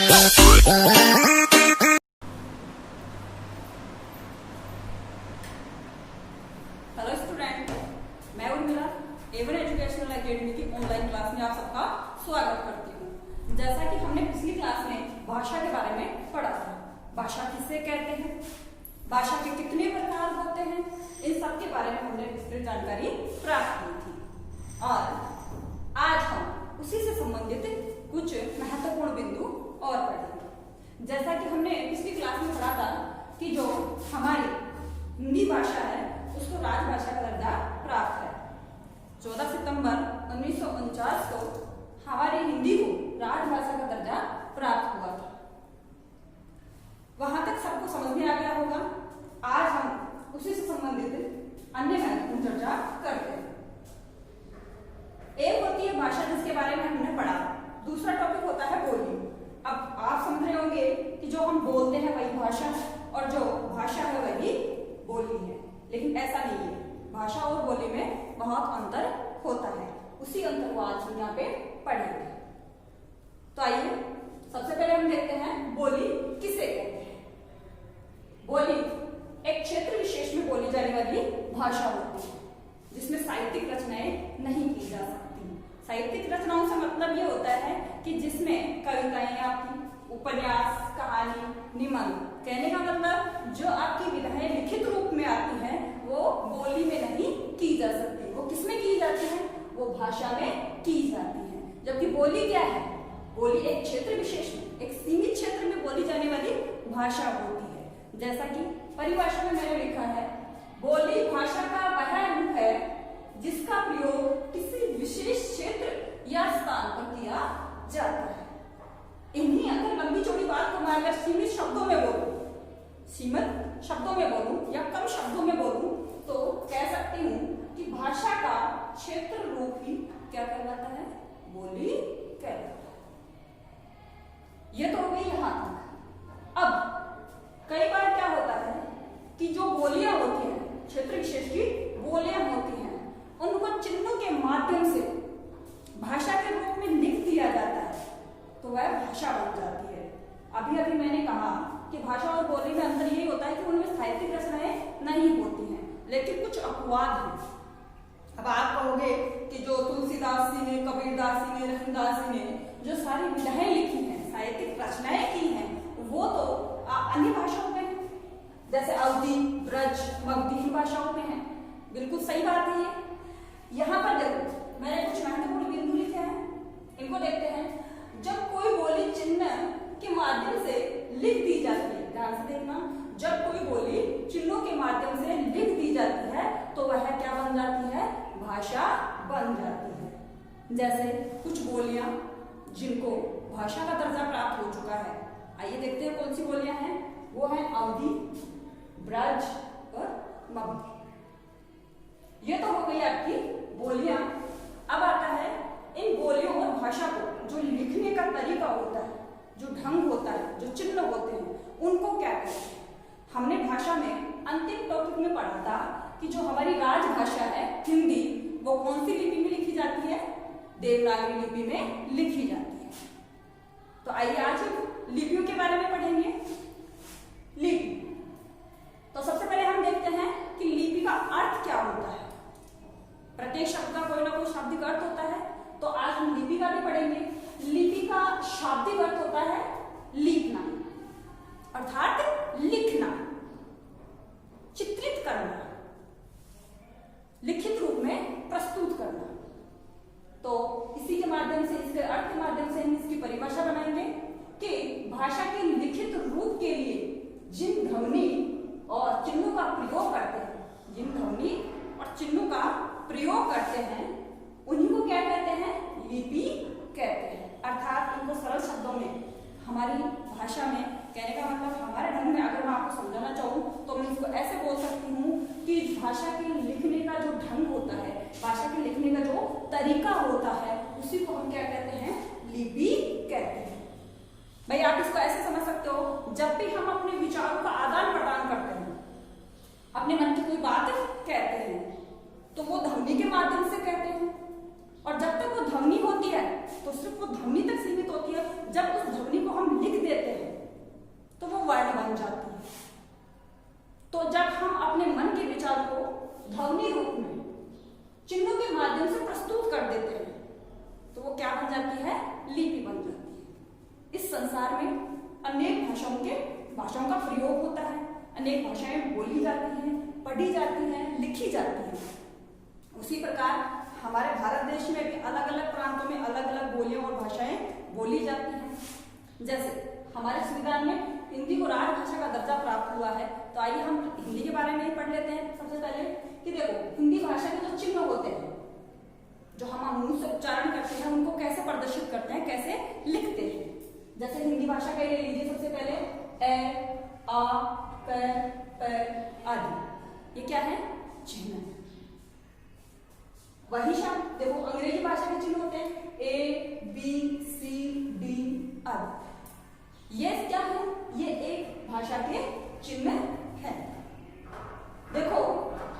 Hello student, मैं Urmila Avon educational academy की online class में आप सबका स्वागत करती हूँ। जैसा कि हमने पिछली क्लास में भाषा के बारे में पढ़ा था, भाषा किसे कहते हैं, भाषा के कितने प्रकार होते हैं, इन सब के बारे में हमने विस्तृत जानकारी प्राप्त की थी। और आज हम उसी से संबंधित कुछ महत्वपूर्ण बिंदु और पढ़ेंगे। जैसा कि हमने पिछली क्लास में पढ़ा था कि जो हमारी हिंदी भाषा है उसको राजभाषा का दर्जा प्राप्त है। 14 सितंबर 1949 को हमारी हिंदी को राजभाषा का दर्जा प्राप्त हुआ था। वहां तक सबको समझ में आ गया होगा। आज हम उसी से संबंधित अन्य महत्वपूर्ण चर्चा करते हैं। एक होती है भाषा, जिसके बारे में हमने पढ़ा। दूसरा टॉपिक होता है बोली। अब आप समझ रहे होंगे कि जो हम बोलते हैं वही भाषा है और जो भाषा है वही बोली है, लेकिन ऐसा नहीं है। भाषा और बोली में बहुत अंतर होता है। उसी अंतर को आज हम यहाँ पे पढ़ेंगे। तो आइए सबसे पहले हम देखते हैं बोली किसे कहते हैं। बोली एक क्षेत्र विशेष में बोली जाने वाली भाषा होती है जिसमें साहित्यिक रचनाएं नहीं की जा सकती। साहित्यिक रचनाओं से मतलब ये होता है कि जिसमें कविताएं आपकी, उपन्यास, कहानी, निबंध, कहने का मतलब जो आपकी विधाएं लिखित रूप में आती हैं वो बोली में नहीं की जा सकती। वो किसमें की जाती है? वो भाषा में की जाती है। जबकि बोली क्या है? बोली एक क्षेत्र विशेष में, एक सीमित क्षेत्र में बोली जाने वाली भाषा होती है। जैसा कि परिभाषा में मैंने लिखा है, बोली भाषा का वह रूप है जिसका प्रयोग किसी विशेष क्षेत्र या स्थान पर किया जाता है। इन्हीं अगर लंबी चौड़ी बात को मैं अगर सीमित शब्दों में बोलूं, सीमित शब्दों में बोलूं या कम शब्दों में बोलूं तो कह सकती हूं कि भाषा का क्षेत्र रूप ही क्या कहलाता है? बोली कहलाता है। ये तो हो गई यहां तक। अब कई बार क्या होता है कि जो बोलियां होती हैं, क्षेत्र विशेष की बोलियां होती हैं, उनको चिन्हों के माध्यम से भाषा के रूप में लिख दिया जाता है तो वह भाषा बन जाती है। अभी अभी मैंने कहा कि भाषा और बोली में अंतर यही होता है कि उनमें साहित्यिक रचनाएं नहीं होती हैं, लेकिन कुछ अपवाद हैं। अब आप कहोगे कि जो तुलसीदास जी ने, कबीरदास जी ने, रहीमदास जी ने जो सारी विधाएं लिखी हैं, साहित्यिक रचनाएं की हैं, वो तो अन्य भाषाओं में है, जैसे अवधी, ब्रज, मगधी की भाषाओं में है। बिल्कुल सही बात है ये। यहाँ पर देखो मैंने कुछ महत्वपूर्ण बिंदु लिखे हैं, इनको देखते हैं। जब कोई बोली चिन्ह के माध्यम से लिख दी जाती है, ध्यान से देखना, जब कोई बोली चिन्हों के माध्यम से लिख दी जाती है तो वह क्या बन जाती है? भाषा बन जाती है। जैसे कुछ बोलियां जिनको भाषा का दर्जा प्राप्त हो चुका है, आइए देखते हैं कौन सी बोलियां हैं। वो है अवधी, ब्रज और मगधी। ये तो हो गई आपकी बोलियां। अब आता है इन बोलियों और भाषा को जो लिखने का तरीका होता है, जो ढंग होता है, जो चिन्ह होते हैं, उनको क्या कहते हैं? हमने भाषा में अंतिम टॉपिक में पढ़ा था कि जो हमारी राजभाषा है हिंदी, वो कौन सी लिपि में लिखी जाती है? देवनागरी लिपि में लिखी जाती है। तो आइए आज हम लिपियों के बारे में पढ़ेंगे। लिपि, तो सबसे पहले हम देखते हैं कि लिपि का अर्थ क्या होता है। प्रत्येक शब्द का कोई ना कोई शाब्दिक अर्थ होता है, तो आज हम लिपि का भी पढ़ेंगे। लिपि का शाब्दिक अर्थ होता है लिखना, अर्थात लिखना, चित्रित करना, लिखित रूप में प्रस्तुत करना। तो इसी के माध्यम से, इसके अर्थ के माध्यम से हम इसकी परिभाषा बनाएंगे कि भाषा के लिखित रूप के लिए जिन ध्वनि और चिन्हों का प्रयोग करते हैं, जिन ध्वनि और चिन्हों का प्रयोग करते हैं, उन्हीं को क्या कहते हैं? लिपि कहते हैं। अर्थात इनको सरल शब्दों में, हमारी भाषा में कहने का मतलब, हमारे ढंग में अगर मैं आपको समझाना चाहूँ तो मैं इसको ऐसे बोल सकती हूँ कि भाषा के लिखने का जो ढंग होता है, भाषा के लिखने का जो तरीका होता है, उसी को हम क्या कहते हैं? लिपि कहते हैं। भाई आप इसको ऐसे समझ सकते हो, जब भी हम अपने विचारों का आदान प्रदान करते हैं, अपने मन की कोई बात कहते हैं, तो वो ध्वनि के माध्यम से कहते हैं। और जब तक वो ध्वनि होती है तो सिर्फ वो ध्वनि तक सीमित होती है। जब उस ध्वनि को हम लिख वर्ण बन जाती है। तो जब हम अपने मन के विचार को ध्वनि रूप में चिन्हों के माध्यम से प्रस्तुत कर देते हैं तो वो क्या बन जाती है, लिपि बन जाती है। इस संसार में अनेक भाषाओं का प्रयोग होता है, अनेक भाषाएं बोली जाती हैं, पढ़ी जाती हैं, लिखी जाती हैं। उसी प्रकार हमारे भारत देश में भी अलग अलग प्रांतों में अलग अलग बोलियां और भाषाएं बोली जाती हैं। जैसे हमारे संविधान में हिंदी को राजभाषा का दर्जा प्राप्त हुआ है। तो आइए हम हिंदी के बारे में ही पढ़ लेते हैं। सबसे पहले कि देखो हिंदी भाषा के जो चिन्ह होते हैं, जो हम मुंह से उच्चारण करते हैं, उनको कैसे प्रदर्शित करते हैं, कैसे लिखते हैं। जैसे हिंदी भाषा का ले लीजिए, सबसे पहले ए, आ, क, आदि, ये क्या है, चिन्ह। वही शब्द देखो अंग्रेजी भाषा के चिन्ह होते हैं ए, बी, सी, डी आदि। ये क्या है, ये एक भाषा के चिन्ह है। देखो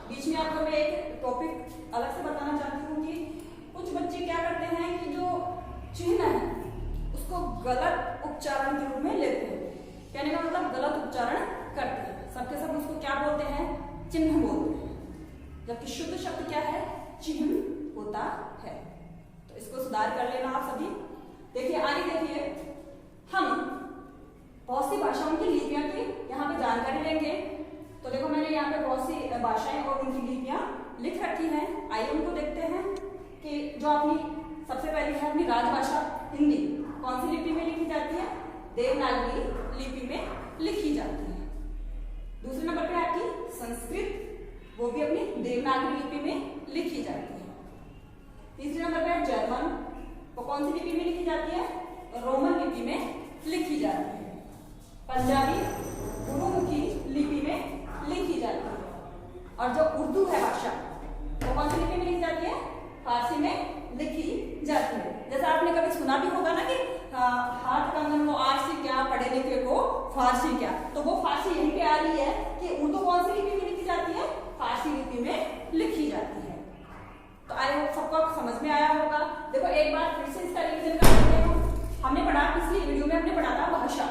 बीच में आपको मैं एक टॉपिक अलग से बताना चाहती हूँ कि कुछ बच्चे क्या करते हैं कि जो चिन्ह है उसको गलत उच्चारण के रूप में लेते हैं। कहने का मतलब गलत उच्चारण करते हैं, सबके सब उसको क्या बोलते हैं, चिन्ह बोलते हैं। जबकि शुद्ध शब्द क्या है, चिन्ह होता है। तो इसको सुधार कर लेना आप सभी। देखिए आगे देखिए, हम बहुत सी भाषाओं की लिपियां की यहाँ पे जानकारी लेंगे। तो देखो मैंने यहाँ पे बहुत सी भाषाएं और उनकी लिपियां लिख रखी हैं। आइए उनको देखते हैं कि जो अपनी सबसे पहली है अपनी राजभाषा हिंदी, कौन सी लिपि में लिखी जाती है, देवनागरी लिपि में लिखी जाती है। दूसरे नंबर पे आपकी संस्कृत, वो भी अपनी देवनागरी लिपि में लिखी जाती है। तीसरे नंबर पे जर्मन, वो कौन सी लिपि में लिखी जाती है, रोमन लिपि में लिखी जाती है। पंजाबी गुरुमुखी लिपि में लिखी जाती है। और जो उर्दू है भाषा, वो कौन सी लिपि में लिखी जाती है, फारसी में लिखी जाती है। जैसा आपने कभी सुना भी होगा ना कि हाथ कंगन को आरसी क्या, पढ़े लिखे को फारसी क्या, तो वो फारसी यहीं पे आ रही है कि उर्दू कौन सी लिपि में लिखी जाती है, फारसी लिपि में लिखी जाती है। तो आई होप सबको समझ में आया होगा। देखो एक बार फिर से इसका रिवीजन कर लेते हैं। हमने पढ़ा, पिछली वीडियो में हमने पढ़ा था भाषा,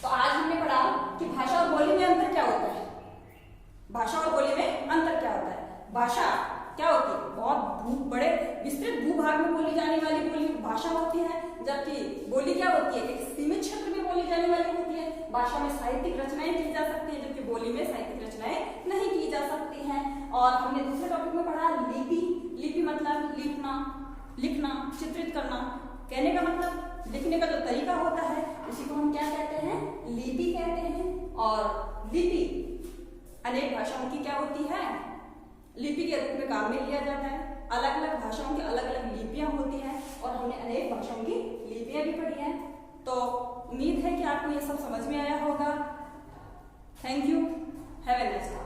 तो आज हमने पढ़ा कि भाषा और बोली में अंतर क्या होता है। भाषा और बोली में अंतर क्या होता है। भाषा क्या होती है, बहुत बड़े विस्तृत भूभाग में बोली जाने वाली बोली भाषा होती है, जबकि बोली क्या होती है, एक सीमित क्षेत्र में बोली जाने वाली होती है। भाषा में साहित्यिक रचनाएं की जा सकती है, जबकि बोली में साहित्यिक रचनाएं नहीं की जा सकती हैं। और हमने दूसरे टॉपिक में पढ़ा लिपि। लिपि मतलब लिखना, लिखना, चित्रित करना। कहने का मतलब लिखने का जो तरीका होता है उसी को हम क्या कहते हैं, लिपि कहते हैं। और लिपि अनेक भाषाओं की क्या होती है, लिपि के रूप में काम में लिया जाता है। अलग अलग भाषाओं की अलग अलग लिपियां होती हैं और हमने अनेक भाषाओं की लिपियां भी पढ़ी हैं। तो उम्मीद है कि आपको ये सब समझ में आया होगा। Thank you, have a nice day.